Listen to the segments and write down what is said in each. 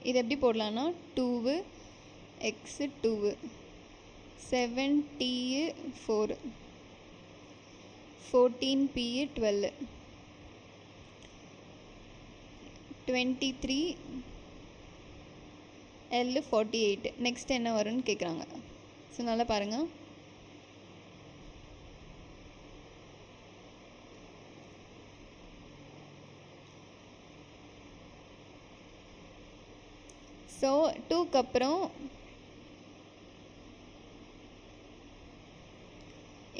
இது எப்படி போடலான்னா 2 x 2 7t 4 14p 12 23 L 48. Next என்ன வரும்னு கேட்குறாங்க. ஸோ நல்லா பாருங்கள். ஸோ 2க்கு அப்புறம்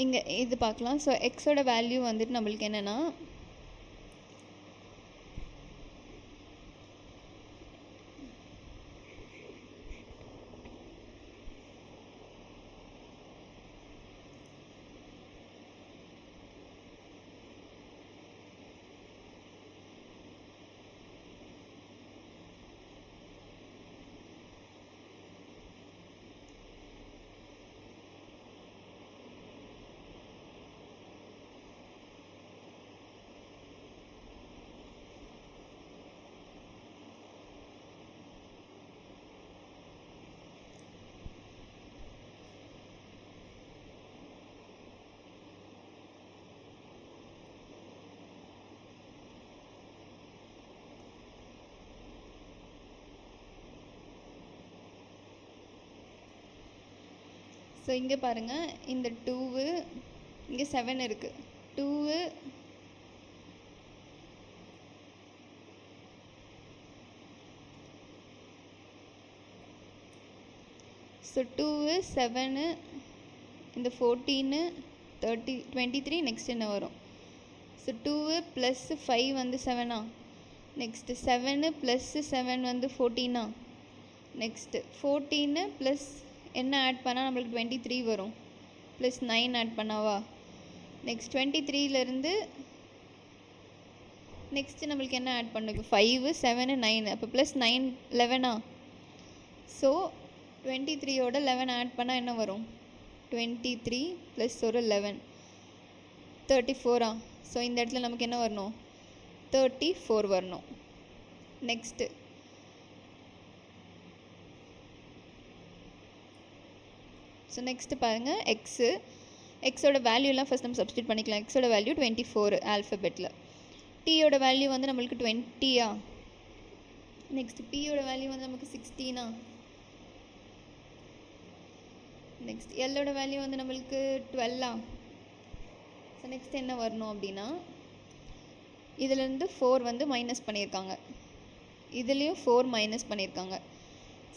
இங்கே இது பார்க்கலாம். ஸோ எக்ஸோட வேல்யூ வந்துட்டு நம்மளுக்கு என்னென்னா ஸோ இங்கே பாருங்கள், இந்த 2 இங்கே 7 இருக்குது. 2 ஸோ 2 7 இந்த 14 30 23 நெக்ஸ்ட் என்ன வரும்? ஸோ 2 ப்ளஸ் 5 வந்து 7ஆ, நெக்ஸ்ட்டு 7 ப்ளஸ் 7 வந்து 14ஆ, நெக்ஸ்ட்டு 14 ப்ளஸ் என்ன ஆட் பண்ணால் நம்மளுக்கு 23 வரும், ப்ளஸ் 9 ஆட் பண்ணாவா, நெக்ஸ்ட் 23லேருந்து நெக்ஸ்ட்டு நம்மளுக்கு என்ன ஆட் பண்ணும்? இப்போ 5 7 9, அப்போ ப்ளஸ் 9 11ஆ. ஸோ 23யோட 11 ஆட் பண்ணால் என்ன வரும்? 23 ப்ளஸ் ஒரு 11 34ஆ. ஸோ இந்த இடத்துல நமக்கு என்ன வரணும்? 34 வரணும். நெக்ஸ்ட்டு ஸோ நெக்ஸ்ட்டு பாருங்கள், எக்ஸோட வேல்யூலாம் ஃபஸ்ட் நம்ம சப்ஸ்டியூட் பண்ணிக்கலாம். எக்ஸோட வேல்யூ 24 ஆல்ஃபபெட்டில். டீயோட வேல்யூ வந்து நம்மளுக்கு 20ஆ, நெக்ஸ்ட் பியோட வேல்யூ வந்து நமக்கு 16ஆ, நெக்ஸ்ட் எல்லோட வேல்யூ வந்து நம்மளுக்கு 12ஆ. ஸோ நெக்ஸ்ட் என்ன வரணும் அப்படின்னா, இதிலேருந்து 4 வந்து மைனஸ் பண்ணியிருக்காங்க, இதுலேயும் 4 மைனஸ் பண்ணியிருக்காங்க,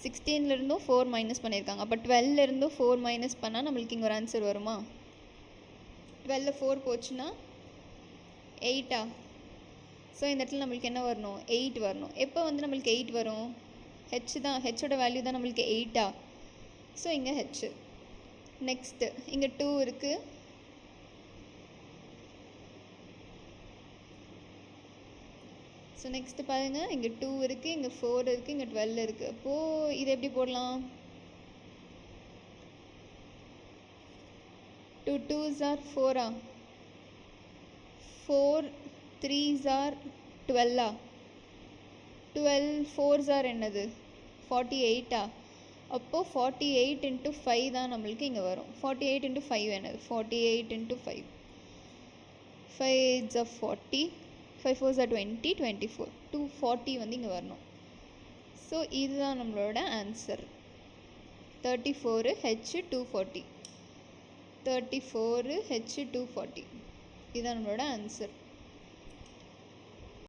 16லேருந்தும் 4 மைனஸ் பண்ணியிருக்காங்க. அப்போ 12லேருந்தும் 4 மைனஸ் பண்ணால் நம்மளுக்கு இங்கே ஒரு ஆன்சர் வருமா? 12 4 போச்சுன்னா 8ஆ. ஸோ இந்த இடத்துல நம்மளுக்கு என்ன வரணும்? 8 வரணும். எப்போ வந்து நம்மளுக்கு 8 வரும்? ஹெச் தான், ஹெச்சோட வேல்யூ தான் நம்மளுக்கு 8ஆ. ஸோ இங்கே ஹெச். நெக்ஸ்ட்டு இங்கே 2 இருக்குது, ஸோ நெக்ஸ்ட்டு பாருங்கள், இங்கே 2 இருக்குது, இங்கே 4 இருக்குது, இங்கே 12 இருக்குது. அப்போது இது எப்படி போடலாம்? 2 2s are 4ஆ, 4 3s are 12ஆ, 12 4s are என்னது? 48ஆ. அப்போது 48 × 5 தான் நம்மளுக்கு இங்கே வரும். 48 × 5 என்னது? 48 × 5, 5 8s are 40, 5 4s are 20, 24, 240 வந்து இங்கே வரணும். ஸோ இதுதான் நம்மளோட ஆன்சர். 34 H 240, 34 H 240 இதுதான் நம்மளோட ஆன்சர்.